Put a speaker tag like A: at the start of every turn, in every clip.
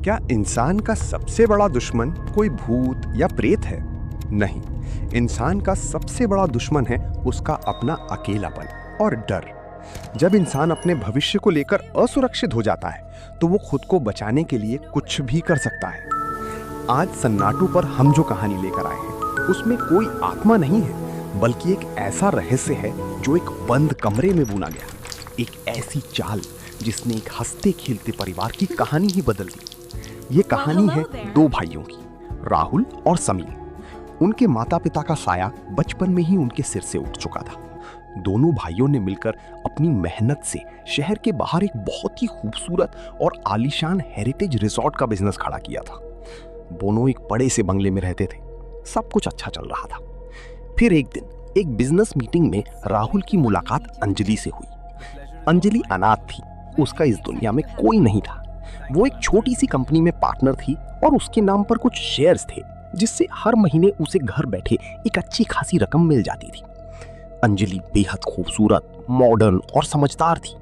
A: क्या इंसान का सबसे बड़ा दुश्मन कोई भूत या प्रेत है? नहीं, इंसान का सबसे बड़ा दुश्मन है उसका अपना अकेलापन और डर। जब इंसान अपने भविष्य को लेकर असुरक्षित हो जाता है तो वो खुद को बचाने के लिए कुछ भी कर सकता है। आज सन्नाटू पर हम जो कहानी लेकर आए हैं उसमें कोई आत्मा नहीं है, बल्कि एक ऐसा रहस्य है जो एक बंद कमरे में बुना गया। एक ऐसी चाल जिसने एक हंसते खेलते परिवार की कहानी ही बदल दी। ये कहानी है दो भाइयों की, राहुल और समीर। उनके माता पिता का साया बचपन में ही उनके सिर से उठ चुका था। दोनों भाइयों ने मिलकर अपनी मेहनत से शहर के बाहर एक बहुत ही खूबसूरत और आलीशान हेरिटेज रिसोर्ट का बिजनेस खड़ा किया था। दोनों एक बड़े से बंगले में रहते थे। सब कुछ अच्छा चल रहा था। फिर एक दिन एक बिजनेस मीटिंग में राहुल की मुलाकात अंजलि से हुई। अंजलि अनाथ थी, उसका इस दुनिया में कोई नहीं था। वो एक छोटी सी कंपनी में पार्टनर थी और उसके नाम पर कुछ शेयर्स थे जिससे हर महीने उसे घर बैठे एक अच्छी खासी रकम मिल जाती थी। अंजलि बेहद खूबसूरत, मॉडर्न और समझदार थी।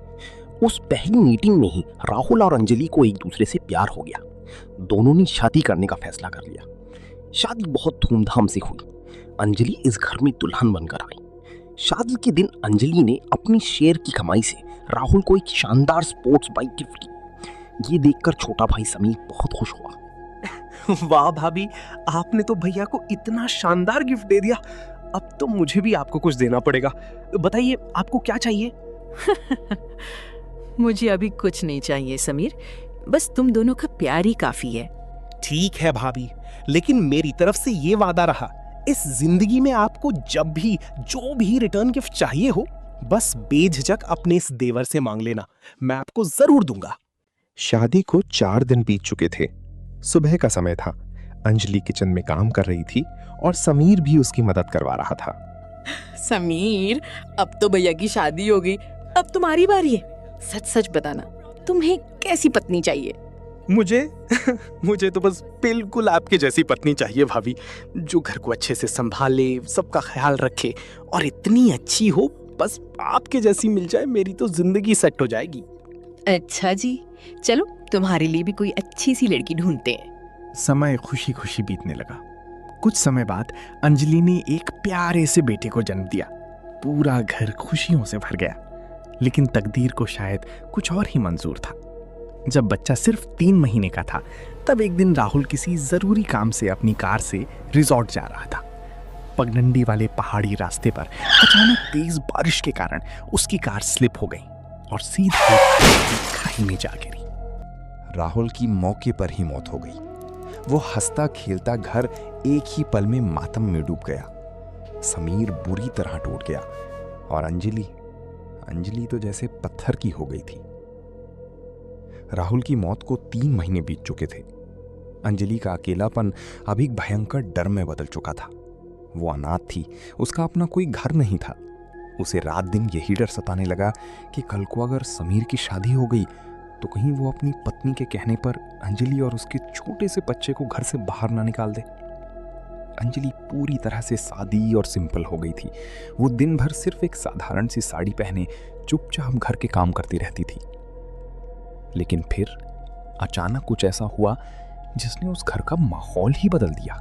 A: उस पहली मीटिंग में ही राहुल और अंजलि को एक दूसरे से प्यार हो गया। दोनों ने शादी करने का फैसला कर लिया। शादी बहुत धूमधाम से हुई। अंजलि इस घर में दुल्हन बनकर आई। शादी के दिन अंजलि ने अपनी शेयर की कमाई से राहुल को एक शानदार स्पोर्ट्स बाइक गिफ्ट की। ये देखकर छोटा भाई समीर बहुत खुश हुआ।
B: वाह भाभी, आपने तो भैया को इतना शानदार गिफ्ट दे दिया। अब तो मुझे भी आपको कुछ देना पड़ेगा। बताइए आपको क्या चाहिए?
C: मुझे अभी कुछ नहीं चाहिए समीर, बस तुम दोनों का प्यार ही काफी है।
B: ठीक है भाभी, लेकिन मेरी तरफ से ये वादा रहा, इस जिंदगी में आपको जब भी जो भी रिटर्न गिफ्ट चाहिए हो, बस बेझिझक अपने इस देवर से मांग लेना, मैं आपको जरूर दूंगा।
D: शादी को 4 दिन बीत चुके थे। सुबह का समय था। अंजलि किचन में काम कर रही थी और समीर भी उसकी मदद करवा रहा था।
C: समीर, अब तो भैया की शादी हो गई, अब तुम्हारी बारी है। सच सच बताना, तुम्हें कैसी पत्नी चाहिए?
B: मुझे तो बस बिल्कुल आपके जैसी पत्नी चाहिए भाभी, जो घर को अच्छे से संभाले, सबका ख्याल रखे और इतनी अच्छी हो, बस आपके जैसी मिल जाए मेरी तो जिंदगी सेट हो जाएगी।
C: अच्छा जी, चलो तुम्हारे लिए भी कोई अच्छी सी लड़की ढूंढते हैं।
E: समय खुशी खुशी बीतने लगा। कुछ समय बाद अंजलि ने एक प्यारे से बेटे को जन्म दिया। पूरा घर खुशियों से भर गया, लेकिन तकदीर को शायद कुछ और ही मंजूर था। जब बच्चा सिर्फ 3 महीने का था, तब एक दिन राहुल किसी जरूरी काम से अपनी कार से रिजॉर्ट जा रहा था। पगडंडी वाले पहाड़ी रास्ते पर अचानक तेज बारिश के कारण उसकी कार स्लिप हो गई और सीधे खाई में जा गिरी।
F: राहुल की मौके पर ही मौत हो गई। वो हंसता खेलता घर एक ही पल में मातम में डूब गया। समीर बुरी तरह टूट गया और अंजलि तो जैसे पत्थर की हो गई थी। राहुल की मौत को 3 महीने बीत चुके थे। अंजलि का अकेलापन अब एक भयंकर डर में बदल चुका था। वो अनाथ थी, उसका अपना कोई घर नहीं था। उसे रात दिन यही डर सताने लगा कि कल को अगर समीर की शादी हो गई तो कहीं वो अपनी पत्नी के कहने पर अंजलि और उसके छोटे से बच्चे को घर से बाहर ना निकाल दे। अंजलि पूरी तरह से सादी और सिंपल हो गई थी। वो दिन भर सिर्फ एक साधारण सी साड़ी पहने चुपचाप घर के काम करती रहती थी। लेकिन फिर अचानक कुछ ऐसा हुआ जिसने उस घर का माहौल ही बदल दिया।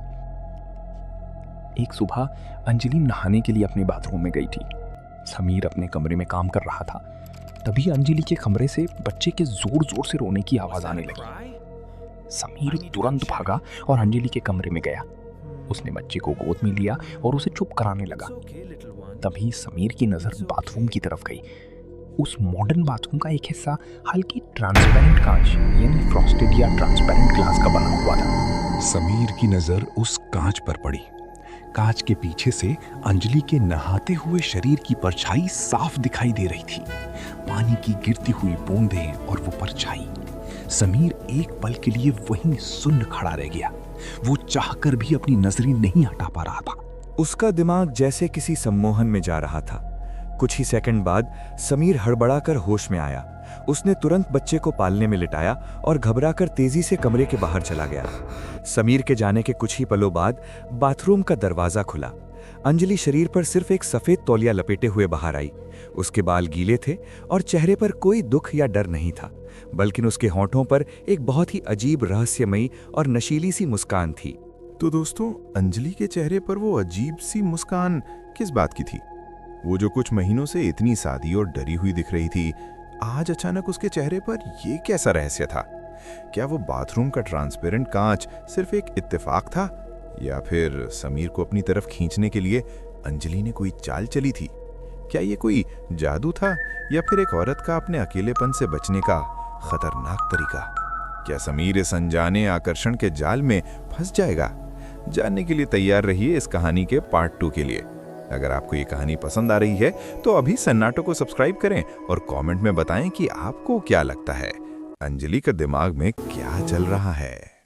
F: एक सुबह अंजलि नहाने के लिए अपने बाथरूम में गई थी। समीर अपने कमरे में काम कर रहा था। तभी अंजलि के कमरे से बच्चे के जोर जोर से रोने की आवाज आने लगी। समीर तुरंत भागा और अंजलि के कमरे में गया। उसने बच्चे को गोद में लिया और उसे चुप कराने लगा। तभी समीर की नजर बाथरूम की तरफ गई। उस मॉडर्न बाथरूम का एक हिस्सा हल्की ट्रांसपेरेंट कांच यानी फ्रॉस्टेड या ट्रांसपेरेंट ग्लास का बना हुआ था।
G: समीर की नजर उस कांच पर पड़ी। कांच के पीछे से अंजलि के नहाते हुए शरीर की परछाई साफ दिखाई दे रही थी। पानी की गिरती हुई बूंदें और वो परछाई। समीर एक पल के लिए वहीं सुन्न खड़ा रह गया। वो चाहकर भी अपनी नजरें नहीं हटा पा रहा था।
H: उसका दिमाग जैसे किसी सम्मोहन में जा रहा था। कुछ ही सेकंड बाद समीर हड़बड़ाकर होश में आया। उसने तुरंत बच्चे को पालने में लिटाया और घबराकर तेजी से कमरे के बाहर चला गया। समीर के जाने के कुछ ही पलों बाद बाथरूम का दरवाजा खुला। अंजलि शरीर पर सिर्फ एक सफेद तौलिया लपेटे हुए बाहर आई। उसके बाल गीले थे और चेहरे पर कोई दुख या डर नहीं था। बल्कि उसके होठों पर एक बहुत ही अजीब रहस्यमयी और नशीली सी मुस्कान थी।
D: तो दोस्तों, अंजलि के चेहरे पर वो अजीब सी मुस्कान किस बात की थी? वो जो कुछ महीनों से इतनी सादी और डरी हुई दिख रही थी, आज अचानक उसके चेहरे पर ये कैसा रहस्य था? क्या वो बाथरूम का ट्रांसपेरेंट कांच सिर्फ एक इत्तेफाक था, या फिर समीर को अपनी तरफ खींचने के लिए अंजलि ने कोई चाल चली थी? क्या ये कोई जादू था, या फिर एक औरत का अपने अकेलेपन से बचने का खतरनाक तरीका? क्या समीर इस अनजाने आकर्षण के जाल में फंस जाएगा? जानने के लिए तैयार रहिए इस कहानी के पार्ट 2 के लिए। अगर आपको ये कहानी पसंद आ रही है तो अभी सन्नाटो को सब्सक्राइब करें और कमेंट में बताएं कि आपको क्या लगता है, अंजलि के दिमाग में क्या चल रहा है।